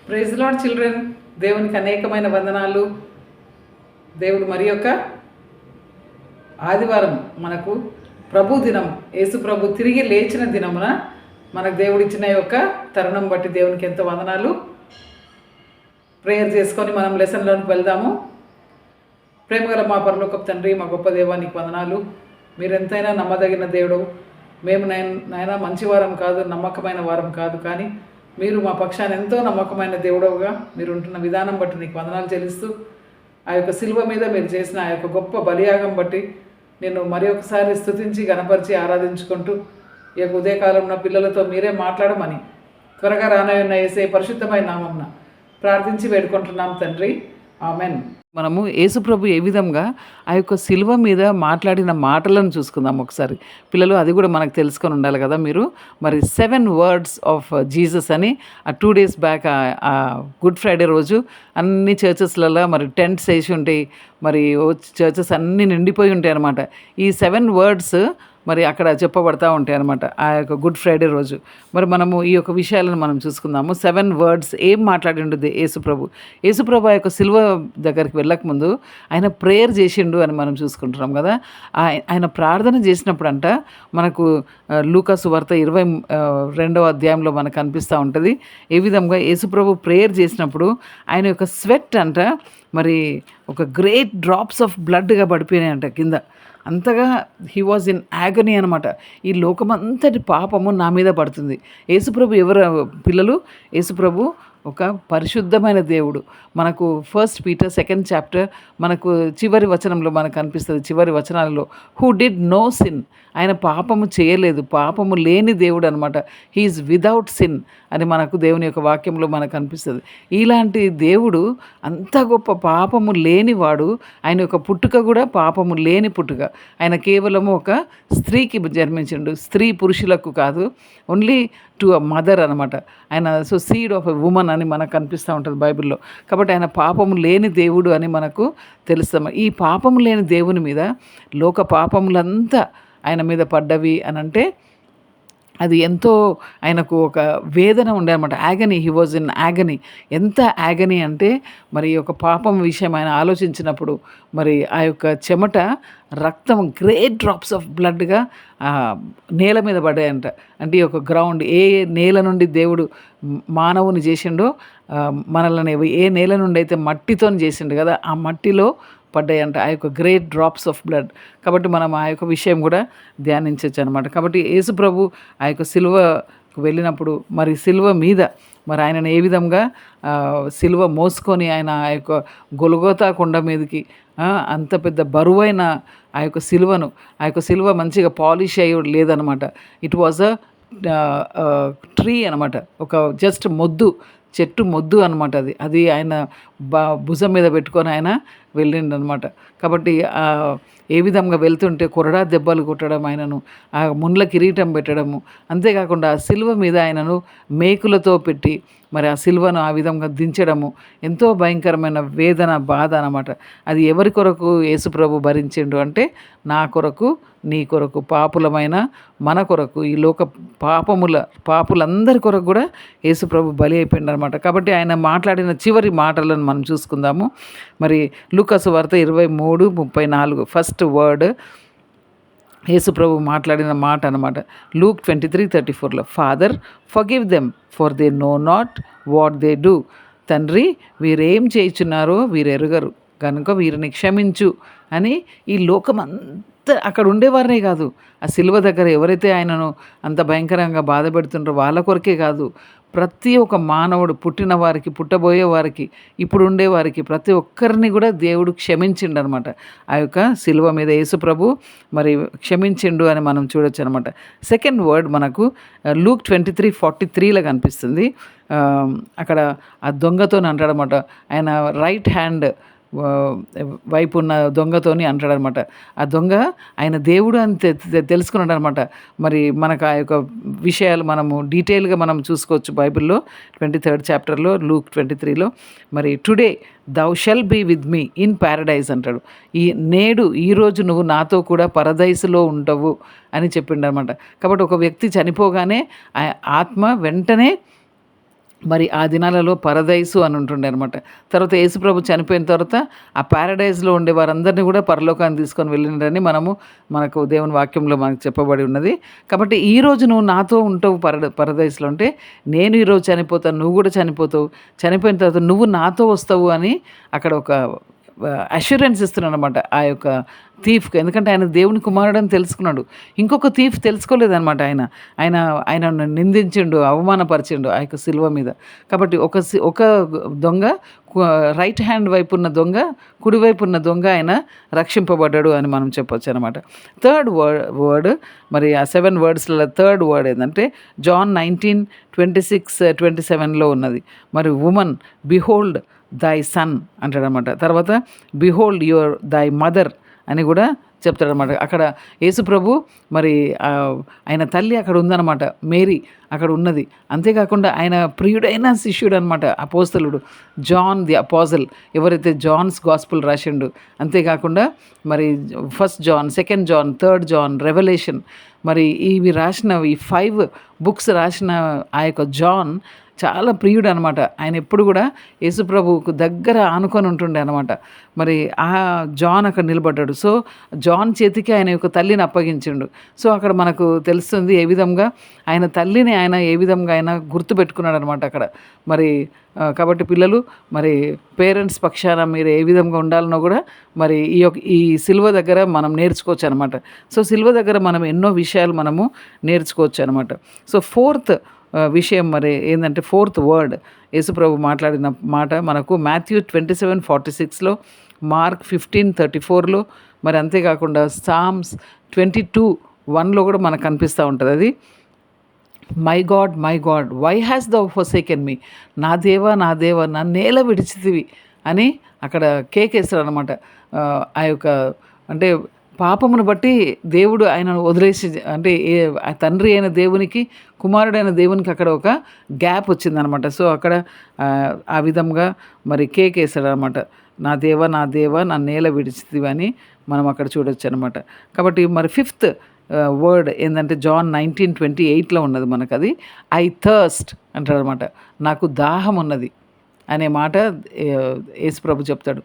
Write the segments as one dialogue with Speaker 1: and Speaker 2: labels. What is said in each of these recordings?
Speaker 1: Praise lord children, దేవునికి అనేకమైన వందనాలు. దేవుడు మరి యొక్క ఆదివారం మనకు ప్రభు దినం, యేసు ప్రభు తిరిగి లేచిన దినమున మనకు దేవుడిచ్చిన యొక్క తరుణం బట్టి దేవునికి ఎంతో వందనాలు. ప్రేయర్ చేసుకొని మనం లెసన్లోకి వెళ్దాము. ప్రేమగల మా పరలోకపు తండ్రి, మా గొప్ప దేవానికి వందనాలు. మీరెంతైనా నమ్మదగిన దేవుడు. మేము నాయన మంచివారం కాదు, నమ్మకమైన వారం కాదు, కానీ మీరు మా పక్షాన్ని ఎంతో నమ్మకమైన దేవుడవుగా మీరు ఉంటున్న విధానం బట్టి నీకు వందనాలు చెల్లిస్తూ, ఆ యొక్క సిలువ మీద మీరు చేసిన ఆ యొక్క గొప్ప బలియాగం బట్టి నేను మరి ఒకసారి స్తుతించి గణపరిచి ఆరాధించుకుంటూ ఈ యొక్క ఉదయకాలంలో పిల్లలతో మీరే మాట్లాడమని త్వరగా రానయ్యున్న యేసే పరిశుద్ధమైన నామమున ప్రార్థించి వేడుకుంటున్నాం తండ్రి, ఆమెన్. మనము యేసుప్రభు ఏ విధంగా ఆ యొక్క సిలువ మీద మాట్లాడిన మాటలను చూసుకుందాం ఒకసారి. పిల్లలు అది కూడా మనకు తెలుసుకొని ఉండాలి కదా. మీరు మరి 7 words ఆఫ్ జీసస్ అని 2 days బ్యాక్ గుడ్ ఫ్రైడే రోజు అన్ని చర్చెస్లలో మరి టెంట్స్ వేసి ఉంటాయి, మరి చర్చెస్ అన్నీ నిండిపోయి ఉంటాయి అన్నమాట. ఈ 7 words మరి అక్కడ చెప్పబడతా ఉంటాయి అన్నమాట ఆ యొక్క గుడ్ ఫ్రైడే రోజు. మరి మనము ఈ యొక్క విషయాలను మనం చూసుకుందాము. 7 words ఏం మాట్లాడిండు యేసుప్రభు ఆ యొక్క సిలువ దగ్గరికి వెళ్ళకముందు ఆయన ప్రేయర్ చేసిండు అని మనం చూసుకుంటున్నాం కదా. ఆయన ప్రార్థన చేసినప్పుడు అంట మనకు లూకా సువార్త 22వ అధ్యాయంలో మనకు అనిపిస్తూ ఉంటుంది ఏ విధంగా యేసుప్రభు ప్రేయర్ చేసినప్పుడు ఆయన యొక్క స్వెట్ అంట మరి ఒక గ్రేట్ డ్రాప్స్ ఆఫ్ బ్లడ్గా పడిపోయినాయి అంట కింద. అంతగా హీ వాజ్ ఇన్ యాగనీ అనమాట. ఈ లోకమంతటి పాపము నా మీద పడుతుంది. యేసుప్రభు ఎవరు పిల్లలు? యేసుప్రభు ఒక పరిశుద్ధమైన దేవుడు. మనకు 1 Peter 2nd chapter మనకు చివరి వచనంలో మనకు అనిపిస్తుంది, చివరి వచనాలలో హూ డిడ్ నో సిన్, ఆయన పాపము చేయలేదు, పాపము లేని దేవుడు అనమాట. హీఈస్ విదౌట్ సిన్ అని మనకు దేవుని యొక్క వాక్యంలో మనకు అనిపిస్తుంది. ఇలాంటి దేవుడు అంత గొప్ప పాపము లేనివాడు. ఆయన యొక్క పుట్టుక కూడా పాపము లేని పుట్టుక. ఆయన కేవలము ఒక స్త్రీకి జన్మించిండు, స్త్రీ పురుషులకు కాదు, ఓన్లీ టు అ మదర్ అనమాట. ఆయన సీడ్ ఆఫ్ ఎ ఉమన్ అని మనకు అనిపిస్తూ ఉంటుంది బైబిల్లో. కాబట్టి ఆయన పాపము లేని దేవుడు అని మనకు తెలుస్తాము. ఈ పాపము లేని దేవుని మీద లోక పాపములంతా ఆయన మీద పడ్డవి అని అంటే అది ఎంతో ఆయనకు ఒక వేదన ఉండే అనమాట. Agony, he was in agony. ఎంత యాగనీ అంటే మరి ఒక పాపం విషయం ఆయన ఆలోచించినప్పుడు మరి ఆ యొక్క చెమట రక్తం గ్రేట్ డ్రాప్స్ ఆఫ్ బ్లడ్గా నేల మీద పడ్డాయంట. అంటే ఈ యొక్క గ్రౌండ్, ఏ నేల నుండి దేవుడు మానవుని చేసిండో, మనల్ని ఏ నేల నుండి అయితే మట్టితో చేసిండు కదా, ఆ మట్టిలో పడ్డాయంట ఆ యొక్క గ్రేట్ డ్రాప్స్ ఆఫ్ బ్లడ్. కాబట్టి మనం ఆ యొక్క విషయం కూడా ధ్యానించవచ్చు అనమాట. కాబట్టి యేసుప్రభు ఆ యొక్క సిలువకు వెళ్ళినప్పుడు మరి సిలువ మీద మరి ఆయనను ఏ విధంగా సిలువ మోసుకొని ఆయన ఆ యొక్క గొలగోతా కొండ మీదకి అంత పెద్ద బరువైన ఆ యొక్క సిలువ మంచిగా పాలిష్ అయ్యి లేదనమాట. ఇట్ వాజ్ అ ట్రీ అనమాట, ఒక జస్ట్ చెట్టు మొద్దు అనమాట. అది ఆయన భుజం మీద పెట్టుకొని ఆయన వెళ్ళిండు అనమాట. కాబట్టి ఏ విధంగా వెళ్తుంటే కొరడా దెబ్బలు కొట్టడం, ఆయనను ఆ ముండ్ల కిరీటం పెట్టడము, అంతేకాకుండా ఆ సిలువ మీద ఆయనను మేకులతో పెట్టి మరి ఆ సిలువను ఆ విధంగా దించడము ఎంతో భయంకరమైన వేదన, బాధ అనమాట. అది ఎవరి కొరకు యేసుప్రభు భరించిండు అంటే నా కొరకు, నీ కొరకు, పాపులమైన మన కొరకు, ఈ లోక పాపులందరి కొరకు కూడా యేసుప్రభు బలి అయిపోయింది అనమాట. కాబట్టి ఆయన మాట్లాడిన చివరి మాటలను మనం చూసుకుందాము. మరి లూకా సువార్త 23:34 ఫస్ట్ వర్డ్ యేసుప్రభు మాట్లాడిన మాట అనమాట. లూక్ 23:34లో father forgive them for they know not what they do. తండ్రి వీరేం చేయుచున్నారో వీరెరుగరు కనుక వీరిని క్షమించు అని ఈ లోకమంతా అక్కడ ఉండేవారనే కాదు, ఆ సిలువ దగ్గర ఎవరైతే ఆయనను అంత భయంకరంగా బాధ పెడుతుంటారో వాళ్ళ కొరకే కాదు, ప్రతి ఒక్క మానవుడు, పుట్టిన వారికి, పుట్టబోయే వారికి, ఇప్పుడు ఉండేవారికి, ప్రతి ఒక్కరిని కూడా దేవుడు క్షమించిండు అనమాట. ఆ యొక్క సిలువ మీద యేసుప్రభు మరి క్షమించిండు అని మనం చూడొచ్చు అనమాట. సెకండ్ వర్డ్ మనకు లూక్ 23:43లో కనిపిస్తుంది. అక్కడ ఆ దొంగతో అంటాడనమాట, ఆయన రైట్ హ్యాండ్ వైపు ఉన్న దొంగతోని అంటాడనమాట. ఆ దొంగ ఆయన దేవుడు అని తెలుసుకున్నాడు అనమాట. మరి మనకు ఆ యొక్క విషయాలు మనము డీటెయిల్గా మనం చూసుకోవచ్చు బైబిల్లో 23rd chapterలో లూక్ 23లో. మరి today thou shall be with me in paradise అంటాడు. ఈరోజు నువ్వు నాతో కూడా పరదైసులో ఉంటావు అని చెప్పిండు అనమాట. కాబట్టి ఒక వ్యక్తి చనిపోగానే ఆత్మ వెంటనే మరి ఆ దినాలలో పరదైసు అని ఉంటుండే అనమాట. తర్వాత యేసుప్రభు చనిపోయిన తర్వాత ఆ ప్యారడైజ్లో ఉండే వారందరినీ కూడా పరలోకాన్ని తీసుకొని వెళ్ళిండ్రని మనకు దేవుని వాక్యంలో మనకు చెప్పబడి ఉన్నది. కాబట్టి ఈరోజు నువ్వు నాతో ఉంటావు పరదైస్లో అంటే, నేను ఈరోజు చనిపోతాను, నువ్వు కూడా చనిపోతావు, చనిపోయిన తర్వాత నువ్వు నాతో వస్తావు అని అక్కడ ఒక అష్యూరెన్స్ ఇస్తున్నాడు అనమాట ఆ యొక్క థీఫ్కి. ఎందుకంటే ఆయన దేవుని కుమారుడు అని తెలుసుకున్నాడు. ఇంకొక థీఫ్ తెలుసుకోలేదనమాట. ఆయన నిందించిండు, అవమానపరిచిండు ఆ యొక్క సిలువ మీద. కాబట్టి ఒక దొంగ రైట్ హ్యాండ్ వైపు ఉన్న దొంగ, కుడివైపు ఉన్న దొంగ ఆయన రక్షింపబడ్డాడు అని మనం చెప్పొచ్చు అనమాట. థర్డ్ వర్డ్ మరి ఆ 7 వర్డ్స్లలో థర్డ్ వర్డ్ ఏంటంటే జాన్ 19:26-27 ఉన్నది. మరి ఉమన్ బిహోల్డ్ దై సన్ అంటాడనమాట. తర్వాత బిహోల్డ్ యువర్ దై మదర్ అని కూడా చెప్తాడనమాట. అక్కడ యేసుప్రభు మరి ఆయన తల్లి అక్కడ ఉందన్నమాట, మేరీ అక్కడ ఉన్నది. అంతేకాకుండా ఆయన ప్రియుడైన శిష్యుడు అనమాట అపోస్తలుడు జాన్ ది అపోజల్, ఎవరైతే జాన్స్ గాస్పుల్ రాసిండు. అంతేకాకుండా మరి 1 జాన్, 2 జాన్, 3 జాన్, రెవల్యూషన్, మరి ఇవి రాసిన ఈ 5 బుక్స్ రాసిన ఆ యొక్క జాన్ చాలా ప్రియుడు అనమాట. ఆయన ఎప్పుడు కూడా యేసుప్రభువుకు దగ్గర ఆనుకొని ఉంటుండే అనమాట. మరి ఆ జాన్ అక్కడ నిలబడ్డాడు. సో జాన్ చేతికి ఆయన యొక్క తల్లిని అప్పగించిండు. సో అక్కడ మనకు తెలుస్తుంది ఏ విధంగా ఆయన తల్లిని ఆయన ఏ విధంగా ఆయన గుర్తుపెట్టుకున్నాడు అనమాట అక్కడ. మరి కాబట్టి పిల్లలు మరి పేరెంట్స్ పక్షాన మీరు ఏ విధంగా ఉండాలనో కూడా మరి ఈ సిలువ దగ్గర మనం నేర్చుకోవచ్చు అనమాట. సో సిలువ దగ్గర మనం ఎన్నో విషయాలు మనము నేర్చుకోవచ్చు అనమాట. సో ఫోర్త్ విషయం మరి ఏంటంటే ఫోర్త్ వర్డ్ యేసుప్రభు మాట్లాడిన మాట మనకు మాథ్యూ 27:46లో, మార్క్ 15:34లో, మరి అంతేకాకుండా సామ్స్ 22:1లో కూడా మనకు కనిపిస్తూ ఉంటుంది. అది my God why has thou forsaken me, నా దేవా నన్నేల విడిచితివి అని అక్కడ కేకేస్తాడు అనమాట. ఆ యొక్క అంటే పాపమును బట్టి దేవుడు ఆయనను వదిలేసి, అంటే తండ్రి అయిన దేవునికి, కుమారుడైన దేవునికి అక్కడ ఒక గ్యాప్ వచ్చిందనమాట. సో అక్కడ ఆ విధంగా మరి కేకేసాడు అనమాట, నా దేవా నన్నేల విడిచితివి అని మనం అక్కడ చూడొచ్చు అనమాట. కాబట్టి మరి ఫిఫ్త్ వర్డ్ ఏంటంటే జాన్ 19:28లో ఉన్నది మనకు. అది ఐ థర్స్ట్ అంటాడు అనమాట, నాకు దాహం ఉన్నది అనే మాట యేసుప్రభు చెప్తాడు.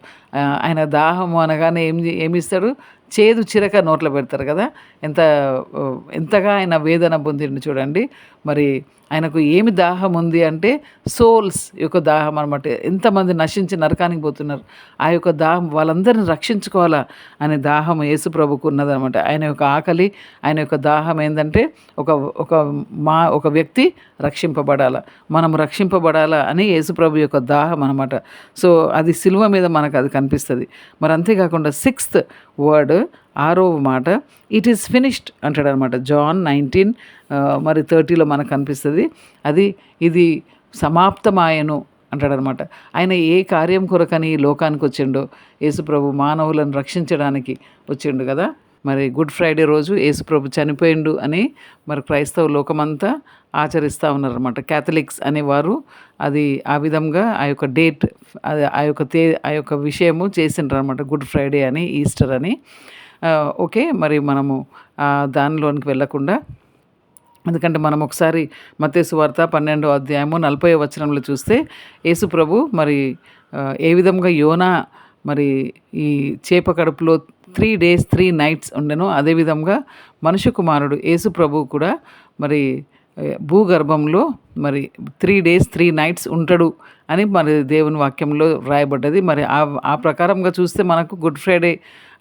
Speaker 1: ఆయన దాహము అనగానే ఏమిస్తాడు, చేదు చిరక నోట్లో పెడతారు కదా, ఎంతగా ఆయన వేదన పొందిండు చూడండి. మరి ఆయనకు ఏమి దాహం ఉంది అంటే సోల్స్ యొక్క దాహం అనమాట. ఎంతమంది నశించి నరకానికి పోతున్నారు, ఆ యొక్క దాహం వాళ్ళందరిని రక్షించుకోవాలా అనే దాహం యేసుప్రభుకు ఉన్నదనమాట. ఆయన యొక్క ఆకలి, ఆయన యొక్క దాహం ఏంటంటే ఒక వ్యక్తి రక్షింపబడాలా, మనం రక్షింపబడాలా అని యేసుప్రభు యొక్క దాహం అనమాట. సో అది సిలువ మీద మనకు అది కనిపిస్తుంది. మరి అంతేకాకుండా 6th వర్డ్ 6వ మాట ఇట్ ఈస్ ఫినిష్డ్ అంటాడు అనమాట. జాన్ 19:30లో మనకు కనిపిస్తుంది. ఇది సమాప్తమాయను అంటాడనమాట. ఆయన ఏ కార్యం కొరకని ఈ లోకానికి వచ్చిండో, యేసుప్రభు మానవులను రక్షించడానికి వచ్చిండు కదా. మరి గుడ్ ఫ్రైడే రోజు యేసుప్రభు చనిపోయిండు అని మరి క్రైస్తవ లోకమంతా ఆచరిస్తూ ఉన్నారన్నమాట. క్యాథలిక్స్ అనేవారు అది ఆ విధంగా ఆ యొక్క డేట్, ఆ యొక్క విషయము చేసిండ్రు అనమాట, గుడ్ ఫ్రైడే అని, ఈస్టర్ అని. ఓకే, మరి మనము దానిలోనికి వెళ్ళకుండా, ఎందుకంటే మనం ఒకసారి మత్తయి సువార్త 12వ అధ్యాయము 40వ వచనంలో చూస్తే యేసుప్రభు మరి ఏ విధంగా యోనా మరి ఈ చేప కడుపులో 3 days 3 nights ఉండెను, అదేవిధంగా మనుష్య కుమారుడు యేసుప్రభు కూడా మరి భూగర్భంలో మరి 3 days 3 nights ఉంటాడు అని మరి దేవుని వాక్యంలో రాయబడ్డది. మరి ఆ ప్రకారంగా చూస్తే మనకు గుడ్ ఫ్రైడే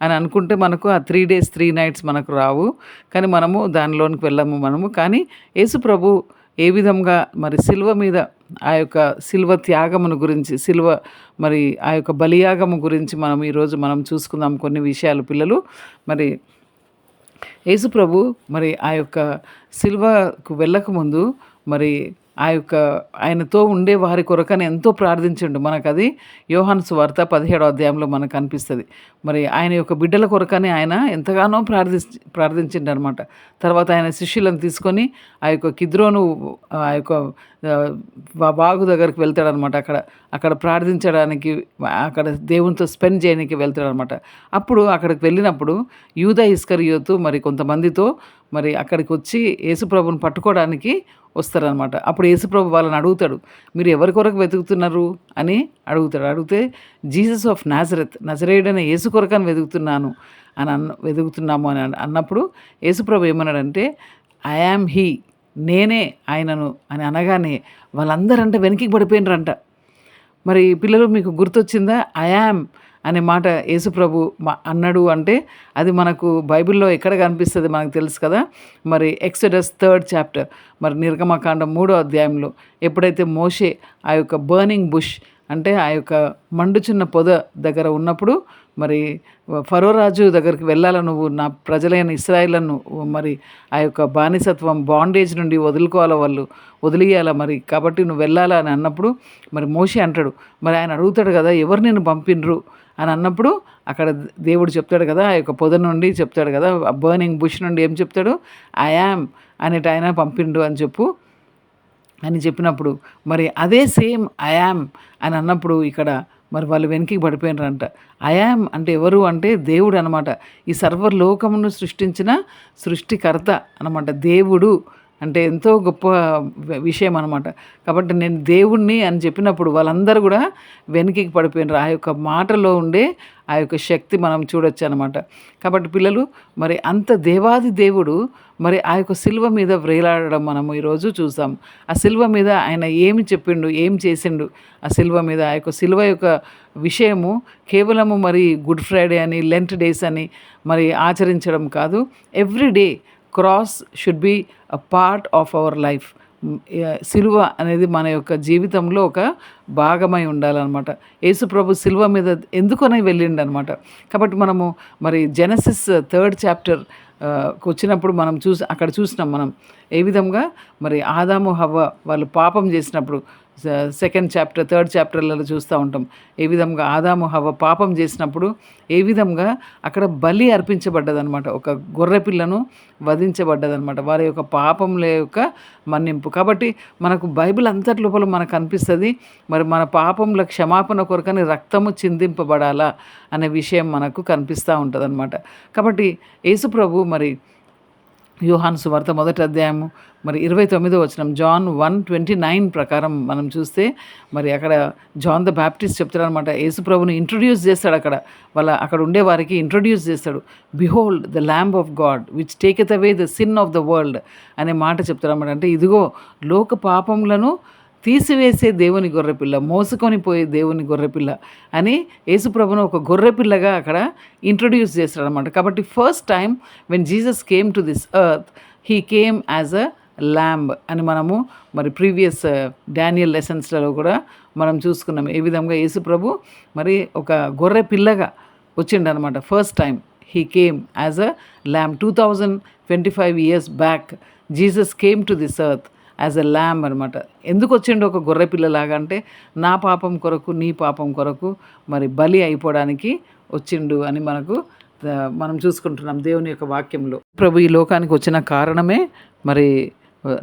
Speaker 1: అని అనుకుంటే మనకు ఆ 3 days 3 nights మనకు రావు, కానీ మనము దానిలోనికి వెళ్ళము మనము. కానీ యేసు ప్రభు ఏ విధంగా మరి సిలువ మీద ఆ యొక్క సిలువ త్యాగమును గురించి, సిలువ మరి ఆ యొక్క బలియాగము గురించి మనం ఈరోజు మనం చూసుకుందాం కొన్ని విషయాలు పిల్లలు. మరి యేసు ప్రభు మరి ఆ యొక్క సిలువకు వెళ్ళకముందు మరి ఆ యొక్క ఆయనతో ఉండే వారి కొరకని ఎంతో ప్రార్థించిండు. మనకు అది యోహాను సువార్త 17వ అధ్యాయంలో మనకు అనిపిస్తుంది. మరి ఆయన యొక్క బిడ్డల కొరకని ఆయన ఎంతగానో ప్రార్థించిండు అనమాట. తర్వాత ఆయన శిష్యులను తీసుకొని ఆ యొక్క కిద్రోను ఆ యొక్క వాగు దగ్గరికి వెళ్తాడనమాట. అక్కడ ప్రార్థించడానికి, అక్కడ దేవునితో స్పెండ్ చేయడానికి వెళ్తాడనమాట. అప్పుడు అక్కడికి వెళ్ళినప్పుడు యూదా ఇస్కరియోతు మరి కొంతమందితో మరి అక్కడికి వచ్చి యేసుప్రభుని పట్టుకోవడానికి వస్తారనమాట. అప్పుడు యేసుప్రభు వాళ్ళని అడుగుతాడు, మీరు ఎవరి కొరకు వెతుకుతున్నారు అని అడుగుతాడు. అడిగితే జీసస్ ఆఫ్ నజరేయుడైన యేసు కొరకని వెతుకుతున్నాము అని అన్నప్పుడు యేసుప్రభు ఏమన్నాడంటే, ఐ యామ్ హీ, నేనే ఆయనను అని అనగానే వాళ్ళందరంట వెనక్కి పడిపోయినరంట. మరి పిల్లలు మీకు గుర్తొచ్చిందా? ఐ యామ్ అనే మాట యేసుప్రభు అన్నాడు అంటే అది మనకు బైబిల్లో ఎక్కడ కనిపిస్తుంది మనకు తెలుసు కదా. మరి ఎక్సోడస్ 3rd చాప్టర్, మరి నిర్గమకాండం 3వ అధ్యాయంలో ఎప్పుడైతే మోషే ఆ యొక్క బర్నింగ్ బుష్ అంటే ఆ యొక్క మండుచున్న పొద దగ్గర ఉన్నప్పుడు మరి ఫరో రాజు దగ్గరికి వెళ్ళాల, నువ్వు నా ప్రజలైన ఇశ్రాయేలును మరి ఆ యొక్క బానిసత్వం బాండేజ్ నుండి వదిలియాల మరి, కాబట్టి నువ్వు వెళ్ళాలా అని అన్నప్పుడు మరి మోషే అంటాడు, మరి ఆయన అడుగుతాడు కదా ఎవరు నేను పంపినరు అని అన్నప్పుడు అక్కడ దేవుడు చెప్తాడు కదా, ఆ యొక్క పొద నుండి చెప్తాడు కదా, బర్నింగ్ బుష్ నుండి ఏం చెప్తాడు, ఐ యామ్ అనేటి ఆయన పంపిండు అని చెప్పినప్పుడు మరి అదే సేమ్ ఐ యామ్ అని అన్నప్పుడు ఇక్కడ మరి వాళ్ళు వెనక్కి పడిపోయినారంట. ఐ యామ్ అంటే ఎవరు అంటే దేవుడు అనమాట. ఈ సర్వలోకమును సృష్టించిన సృష్టికర్త అనమాట. దేవుడు అంటే ఎంతో గొప్ప విషయం అనమాట. కాబట్టి నేను దేవుణ్ణి అని చెప్పినప్పుడు వాళ్ళందరూ కూడా వెనక్కి పడిపోయినారు. ఆ యొక్క మాటలో ఉండే ఆ యొక్క శక్తి మనం చూడొచ్చు అనమాట. కాబట్టి పిల్లలు మరి అంత దేవాది దేవుడు మరి ఆ యొక్క సిలువ మీద వ్రేలాడడం మనము ఈరోజు చూసాం. ఆ సిలువ మీద ఆయన ఏమి చెప్పిండు, ఏం చేసిండు, ఆ సిలువ మీద ఆ యొక్క సిలువ యొక్క విషయము కేవలము మరి గుడ్ ఫ్రైడే అని, లెంట్ డేస్ అని మరి ఆచరించడం కాదు. Every day cross should be a part of our life. సిలువ అనేది మన యొక్క జీవితంలో ఒక భాగమై ఉండాలన్నమాట. యేసుప్రభు సిలువ మీద ఎందుకని వెళ్ళిండనమాట. కాబట్టి మనము మరి జెనసిస్ 3rd చాప్టర్ వచ్చినప్పుడు అక్కడ చూసినాం మనం ఏ విధంగా మరి ఆదాము హవ్వ వాళ్ళు పాపం చేసినప్పుడు 2nd చాప్టర్ 3rd చాప్టర్లలో చూస్తూ ఉంటాం. ఏ విధంగా ఆదాము హవ్వ పాపం చేసినప్పుడు ఏ విధంగా అక్కడ బలి అర్పించబడ్డదనమాట, ఒక గొర్రె పిల్లను వధించబడ్డదనమాట, వారి యొక్క పాపముల యొక్క మన్నింపు. కాబట్టి మనకు బైబిల్ అంతటి లోపల మనకు అనిపిస్తుంది మరి మన పాపముల క్షమాపణ కొరకని రక్తము చిందింపబడాలా అనే విషయం మనకు కనిపిస్తూ ఉంటుంది అనమాట. కాబట్టి యేసుప్రభు మరి యోహాను సువార్త 1వ అధ్యాయము మరి 29వ వచనం జాన్ 1:29 ప్రకారం మనం చూస్తే మరి అక్కడ జాన్ ద బ్యాప్టిస్ట్ చెప్తాడనమాట. యేసుప్రభుని ఇంట్రొడ్యూస్ చేస్తాడు. అక్కడ ఉండే వారికి ఇంట్రొడ్యూస్ చేస్తాడు. Behold the lamb of God which taketh away the sin of the world అనే మాట చెప్తాడనమాట. అంటే ఇదిగో లోక పాపములను తీసివేసే దేవుని గొర్రెపిల్ల, మోసుకొని పోయే దేవుని గొర్రెపిల్ల అని యేసుప్రభును ఒక గొర్రెపిల్లగా అక్కడ ఇంట్రొడ్యూస్ చేస్తాడనమాట. కాబట్టి first time when Jesus came to this earth he came as a lamb అని మనము మరి ప్రీవియస్ డానియల్ లెసన్స్లలో కూడా మనం చూసుకున్నాం. ఏ విధంగా యేసుప్రభు మరి ఒక గొర్రె పిల్లగా వచ్చిండనమాట. First time he came as a lamb. 2025 years back Jesus came to this earth as a lamb అనమాట. ఎందుకు వచ్చిండు ఒక గొర్రె పిల్లలాగా అంటే నా పాపం కొరకు నీ పాపం కొరకు మరి బలి అయిపోవడానికి వచ్చిండు అని మనం చూసుకుంటున్నాం దేవుని యొక్క వాక్యంలో. ప్రభు ఈ లోకానికి వచ్చిన కారణమే మరి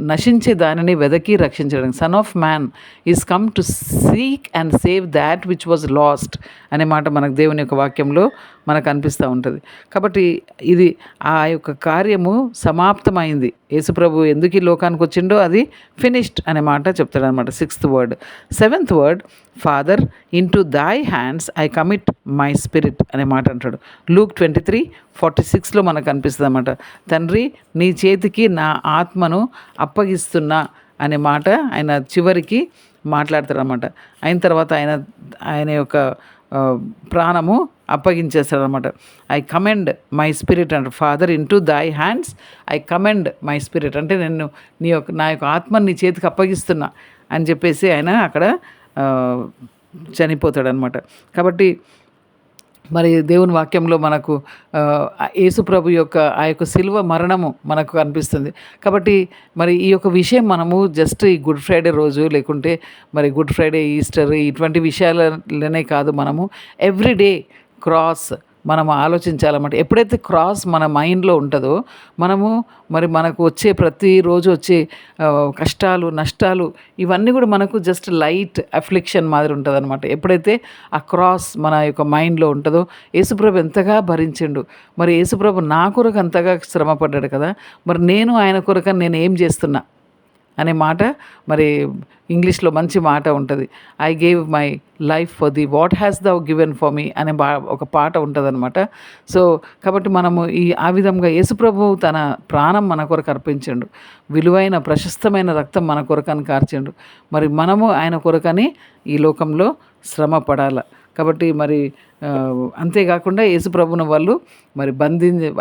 Speaker 1: నశించే దానిని వెదకి రక్షించడానికి. Son of man is come to seek and save that which was last అనే మాట మనకు దేవుని యొక్క వాక్యంలో మనకు అనిపిస్తూ ఉంటుంది. కాబట్టి ఇది ఆ యొక్క కార్యము సమాప్తమైంది. యేసుప్రభు ఎందుకు ఈ లోకానికి వచ్చిండో అది ఫినిష్డ్ అనే మాట చెప్తాడనమాట. 6th word. 7th word, father into thy hands I commit my spirit అనే మాట అంటాడు. Luke 23:46 మనకు అనిపిస్తుంది అన్నమాట. తండ్రి నీ చేతికి నా ఆత్మను అప్పగిస్తున్నా అనే మాట ఆయన చివరికి మాట్లాడతాడనమాట. అయిన తర్వాత ఆయన యొక్క ప్రాణము అప్పగించేస్తాడనమాట. ఐ కమెండ్ మై స్పిరిట్ అంట. Father into thy hands I commend my spirit అంటే నేను నా యొక్క ఆత్మని నీ చేతికి అప్పగిస్తున్నా అని చెప్పేసి ఆయన అక్కడ చనిపోతాడనమాట. కాబట్టి మరి దేవుని వాక్యంలో మనకు యేసుప్రభు యొక్క ఆ యొక్క సిలువ మరణము మనకు కనిపిస్తుంది. కాబట్టి మరి ఈ యొక్క విషయం మనము జస్ట్ ఈ గుడ్ ఫ్రైడే రోజు లేకుంటే మరి గుడ్ ఫ్రైడే, ఈస్టర్ ఇటువంటి విషయాలనే కాదు, మనము ఎవ్రీడే క్రాస్ మనం ఆలోచించాలన్నమాట. ఎప్పుడైతే క్రాస్ మన మైండ్‌లో ఉంటదో మనకు వచ్చే ప్రతిరోజు వచ్చే కష్టాలు, నష్టాలు ఇవన్నీ కూడా మనకు జస్ట్ లైట్ అఫ్లిక్షన్ మాదిరి ఉంటదనమాట. ఎప్పుడైతే ఆ క్రాస్ మన యొక్క మైండ్‌లో ఉంటదో, యేసుప్రభు ఎంతగా భరించిండు. మరి యేసుప్రభు నా కొరకు అంతగా శ్రమ పడ్డాడు కదా! మరి నేను ఆయన కొరకని నేను ఏం చేస్తున్నా అనే మాట మరి ఇంగ్లీష్లో మంచి మాట ఉంటుంది. I gave my life for the what has thou given for me అనే ఒక పాట ఉంటుందన్నమాట. సో కాబట్టి మనము ఆ విధంగా యేసుప్రభువు తన ప్రాణం మన కొరకు అర్పించిండు. విలువైన ప్రశస్తమైన రక్తం మన కొరకని కార్చిండు. మరి మనము ఆయన కొరకని ఈ లోకంలో శ్రమ పడాల. కాబట్టి మరి అంతేకాకుండా యేసుప్రభుని వాళ్ళు మరి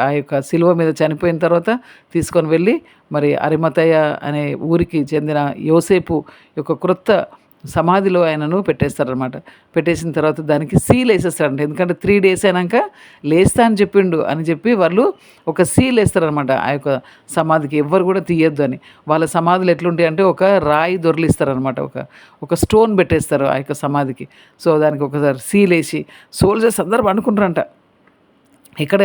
Speaker 1: ఆ యొక్క శిలువ మీద చనిపోయిన తర్వాత తీసుకొని వెళ్ళి మరి అరిమతయ అనే ఊరికి చెందిన యోసేపు యొక్క క్రొత్త సమాధిలో ఆయనను పెట్టేస్తారనమాట. పెట్టేసిన తర్వాత దానికి సీల్ వేసేస్తారంట. ఎందుకంటే 3 days అయినాక లేస్తా అని చెప్పిండు అని చెప్పి వాళ్ళు ఒక సీల్ వేస్తారనమాట ఆ యొక్క సమాధికి. ఎవ్వరు కూడా తీయొద్దు అని. వాళ్ళ సమాధులు ఎట్లుంటాయి అంటే ఒక రాయి దొరిలిస్తారనమాట. ఒక స్టోన్ పెట్టేస్తారు ఆ యొక్క సమాధికి. సో దానికి ఒకసారి సీల్ వేసి సోల్జర్స్ అందరూ అనుకుంటారంట. ఇక్కడ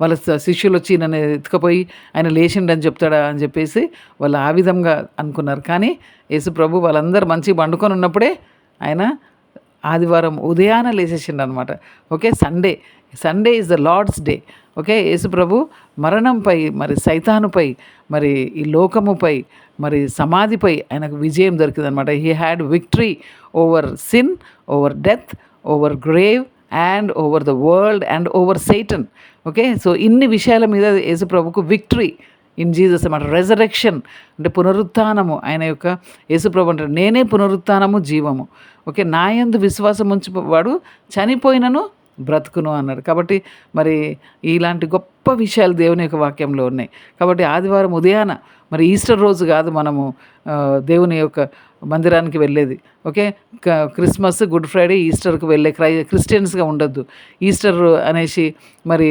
Speaker 1: వాళ్ళ శిష్యులు వచ్చి నన్ను ఎత్తుకపోయి ఆయన లేచిండని చెప్తాడా అని చెప్పేసి వాళ్ళు ఆ విధంగా అనుకున్నారు. కానీ యేసుప్రభు వాళ్ళందరూ మంచిగా పండుకొని ఉన్నప్పుడే ఆయన ఆదివారం ఉదయాన లేచేసిండు అనమాట. Okay, Sunday is the Lord's day. Okay, యేసుప్రభు మరణంపై మరి సైతానుపై మరి ఈ లోకముపై మరి సమాధిపై ఆయనకు విజయం దొరికిందనమాట. He had victory over sin, over death, over grave and over the world and over Satan. Okay, so ఇన్ని విషయాల మీద యేసుప్రభుకు విక్టరీ ఇన్ జీసస్ అన్నమాట. రెజరెక్షన్ అంటే పునరుత్థానము. ఆయన యొక్క యేసుప్రభు అంటారు, నేనే పునరుత్థానము జీవము. ఓకే, నా యందు విశ్వాసం ఉంచువాడు చనిపోయినను బ్రతుకును అన్నాడు. కాబట్టి మరి ఇలాంటి గొప్ప విషయాలు దేవుని యొక్క వాక్యంలో ఉన్నాయి. కాబట్టి ఆదివారం ఉదయాన మరి ఈస్టర్ రోజు కాదు మనము దేవుని యొక్క మందిరానికి వెళ్ళేది. ఓకే, క్రిస్మస్, గుడ్ ఫ్రైడే, ఈస్టర్కి వెళ్ళే క్రిస్టియన్స్గా ఉండొద్దు. ఈస్టర్ అనేసి మరి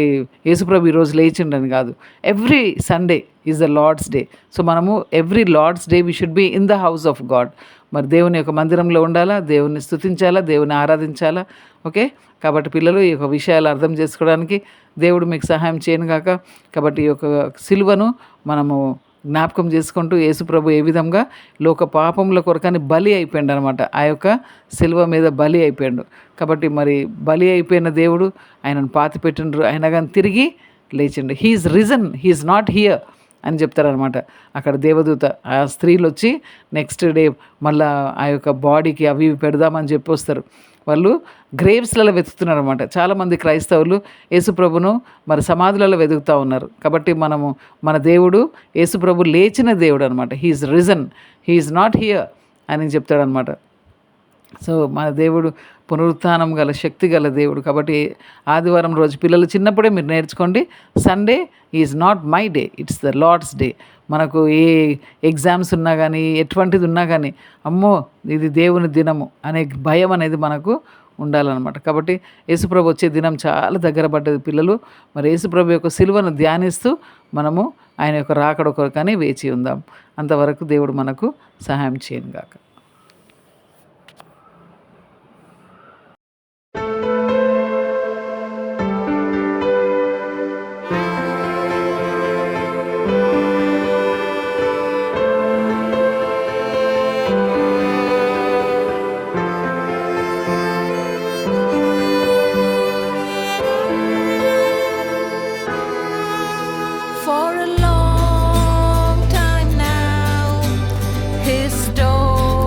Speaker 1: యేసుప్రభు ఈరోజు లేచిండని కాదు. Every Sunday is the Lord's day. So మనము every Lord's day we should be in the house of God. మరి దేవుని యొక్క మందిరంలో ఉండాలా, దేవుని స్తుతించాలా, దేవుని ఆరాధించాలా. ఓకే, కాబట్టి పిల్లలు ఈ యొక్క విషయాలు అర్థం చేసుకోవడానికి దేవుడు మీకు సహాయం చేయను గాక. కాబట్టి ఈ యొక్క సిలువను మనము జ్ఞాపకం చేసుకుంటూ యేసుప్రభు ఏ విధంగా లోక పాపముల కొరకని బలి అయిపోయాడు అనమాట. ఆ యొక్క సిలువ మీద బలి అయిపోయాడు. కాబట్టి మరి బలి అయిపోయిన దేవుడు ఆయనను పాతి పెట్టిండ్రు, అయినా కానీ తిరిగి లేచిండు. He is risen, he's not here అని చెప్తారనమాట. అక్కడ దేవదూత ఆ స్త్రీలు వచ్చి నెక్స్ట్ డే మళ్ళీ ఆ యొక్క బాడీకి అవి పెడదామని చెప్పి వస్తారు. వాళ్ళు గ్రేవ్స్లలో వెతుకుతున్నారు అనమాట. చాలామంది క్రైస్తవులు యేసుప్రభును మరి సమాధులలో వెతుకుతూ ఉన్నారు. కాబట్టి మన దేవుడు యేసుప్రభు లేచిన దేవుడు అనమాట. He's risen, he's not here అని చెప్తాడనమాట. సో మన దేవుడు పునరుత్థానం గల శక్తి గల దేవుడు. కాబట్టి ఆదివారం రోజు పిల్లలు చిన్నప్పుడే మీరు నేర్చుకోండి, Sunday is not my day, it's the Lord's day. మనకు ఏ ఎగ్జామ్స్ ఉన్నా కానీ ఎటువంటిది ఉన్నా కానీ అమ్మో ఇది దేవుని దినము అనే భయం అనేది మనకు ఉండాలన్నమాట. కాబట్టి యేసుప్రభు వచ్చే దినం చాలా దగ్గర పడ్డది పిల్లలు. మరి యేసుప్రభు యొక్క సిలువను ధ్యానిస్తూ మనము ఆయన యొక్క రాకడ కొరకని వేచి ఉందాం. అంతవరకు దేవుడు మనకు సహాయం చేయను గాక.
Speaker 2: For a long time now, his story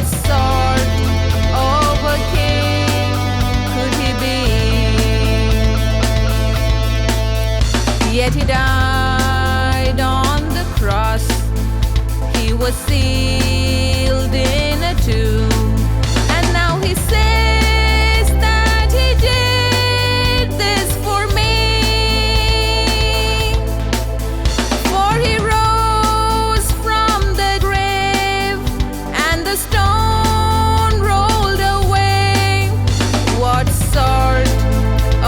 Speaker 2: sort of a king could he be? Yet he died on the cross. He was sealed in a tomb, and now he says that he did this for me. For he rose from the grave, and the stone rolled away. What sort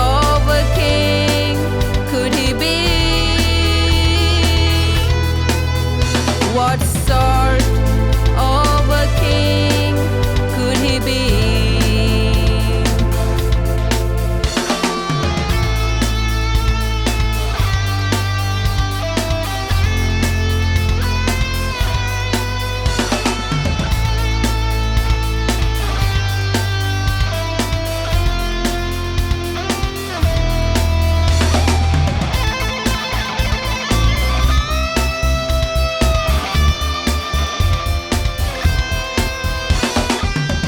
Speaker 2: of a king could he be? What sort of a king could he be?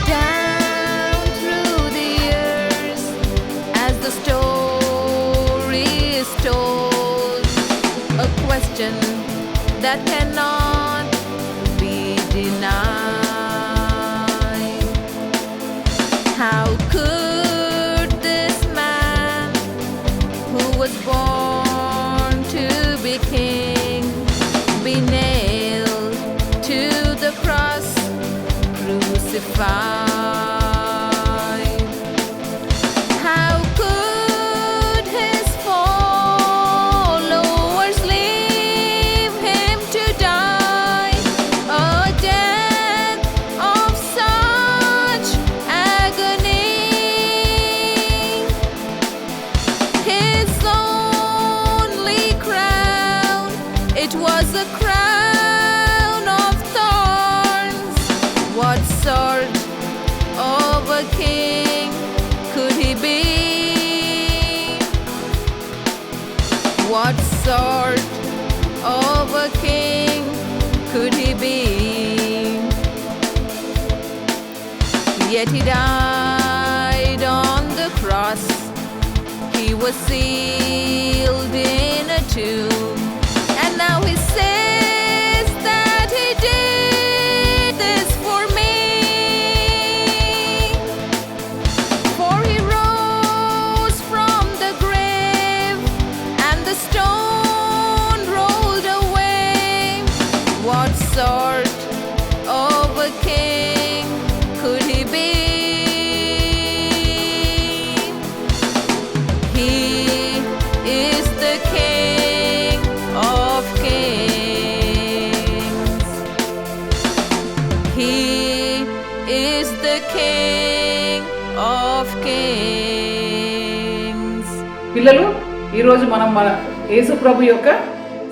Speaker 2: Down through the years, as the story is told, a question that cannot be denied. How could this man, who was born to be king, be nailed to the cross, crucified? How could his followers leave him to die a death of such agony? His only crown, it was a crown of thorns. What sort of a king could he be? What sort of a king could he be? Yet he died on the cross. He was sealed in a tomb, and now he says that he did this for me. For he rose from the grave, and the stone rolled away. What sort of a king could he be? He is the King of Kings. He is the King of Kings.
Speaker 1: పిల్లలు, ఈరోజు మనం మన యేసు ప్రభు యొక్క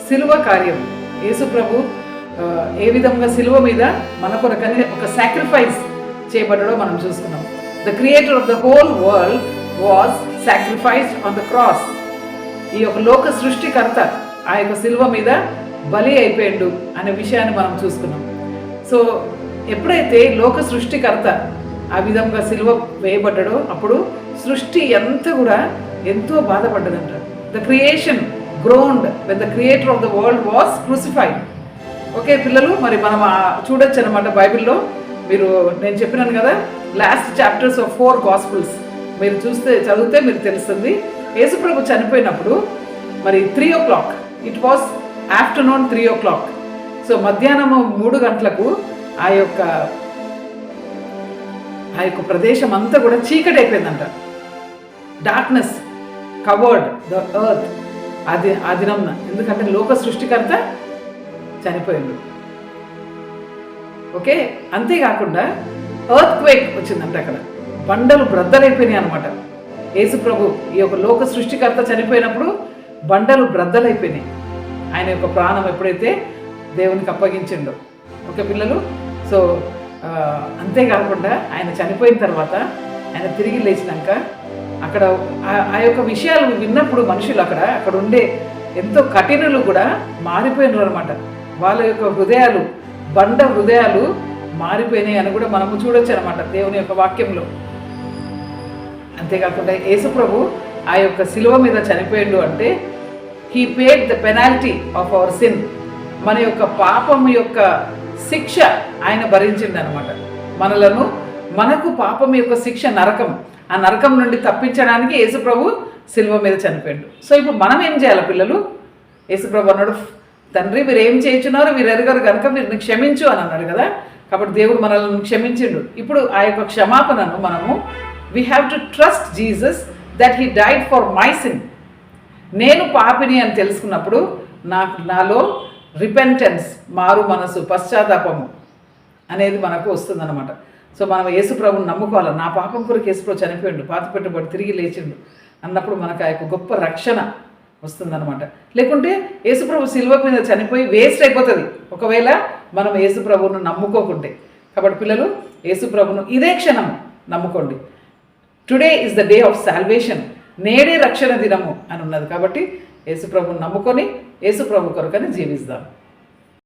Speaker 1: సిలువ కార్యం, యేసు ప్రభు ఏ విధంగా సిలువ మీద మన కొరకని ఒక సాక్రిఫైస్ చేయబడ్డాడో మనం చూసుకున్నాం. The creator of the whole world was sacrificed on the cross. ఈ యొక్క లోక సృష్టికర్త ఆ యొక్క సిలువ మీద బలి అయిపోయాడు అనే విషయాన్ని మనం చూసుకున్నాం. సో ఎప్పుడైతే లోక సృష్టికర్త ఆ విధంగా సిలువ వేయబడ్డాడో అప్పుడు సృష్టి అంతా కూడా ఎంతో బాధపడ్డదంట. The creation groaned when the creator of the world was crucified. Okay పిల్లలు, మరి మనం చూడొచ్చు అనమాట బైబిల్లో. మీరు నేను చెప్పినాను కదా, లాస్ట్ చాప్టర్స్ ఆఫ్ 4 గాస్పుల్స్ మీరు చదివితే మీకు తెలుస్తుంది. యేసుప్రభు చనిపోయినప్పుడు మరి 3 o'clock, it was afternoon 3 o'clock. So మధ్యాహ్నం 3 గంటలకు ఆ యొక్క ప్రదేశం అంతా కూడా చీకటి అయిపోయిందంట. Darkness covered the earth. ఆ దినంన ఎందుకంటే లోక సృష్టికర్త చనిపోయిండు. ఓకే, అంతేకాకుండా ఎర్త్ క్వేక్ వచ్చిందంట. అక్కడ బండలు బ్రద్దలైపోయినాయి అనమాట. యేసుప్రభు ఈ యొక్క లోక సృష్టికర్త చనిపోయినప్పుడు బండలు బ్రద్దలైపోయినాయి. ఆయన యొక్క ప్రాణం ఎప్పుడైతే దేవునికి అప్పగించిండో. ఓకే పిల్లలు, సో అంతేకాకుండా ఆయన చనిపోయిన తర్వాత ఆయన తిరిగి లేచినాక అక్కడ ఆ యొక్క విషయాలు విన్నప్పుడు మనుషులు అక్కడ ఉండే ఎంతో కఠినులు కూడా మారిపోయినారు అనమాట. వాళ్ళ యొక్క బండ హృదయాలు మారిపోయినాయి అని కూడా మనము చూడొచ్చు అనమాట దేవుని యొక్క వాక్యంలో. అంతేకాకుండా యేసుప్రభు ఆ యొక్క శిలువ మీద చనిపోయిండు అంటే he paid the penalty of our sin. మన యొక్క పాపం యొక్క శిక్ష ఆయన భరించిండు అనమాట. మనకు పాపం యొక్క శిక్ష నరకం, ఆ నరకం నుండి తప్పించడానికి యేసుప్రభు శిలువ మీద చనిపోయిండు. సో ఇప్పుడు మనం ఏం చేయాలి పిల్లలు? యేసుప్రభు అన్నాడు, తండ్రి మీరు ఏం చేయించున్నారో మీరు ఎరగరు కనుక మీరు క్షమించు అని అన్నాడు కదా. కాబట్టి దేవుడు మనల్ని క్షమించిండు. ఇప్పుడు ఆ యొక్క క్షమాపణను మనము we have to trust Jesus that he died for my sin. నేను పాపిని అని తెలుసుకున్నప్పుడు నాలో రిపెంటెన్స్, మారు మనసు, పశ్చాత్తాపము అనేది మనకు వస్తుందన్నమాట. సో మనం యేసుప్రభుని నమ్ముకోవాలి. నా పాపం కొరకు యేసుప్రభు చనిపోయిండు, పాత పెట్టబడి తిరిగి లేచిండు అన్నప్పుడు మనకు ఆ యొక్క గొప్ప రక్షణ వస్తుందన్నమాట. లేకుంటే యేసుప్రభు శిలువ మీద చనిపోయి వేస్ట్ అయిపోతుంది ఒకవేళ మనం యేసుప్రభువును నమ్ముకోకుంటే. కాబట్టి పిల్లలు యేసుప్రభును ఇదే క్షణం నమ్ముకోండి. Today is the day of salvation. నేడే రక్షణ దినము అని ఉన్నది. కాబట్టి యేసుప్రభుని నమ్ముకొని యేసుప్రభు కొరకని జీవిస్తాం.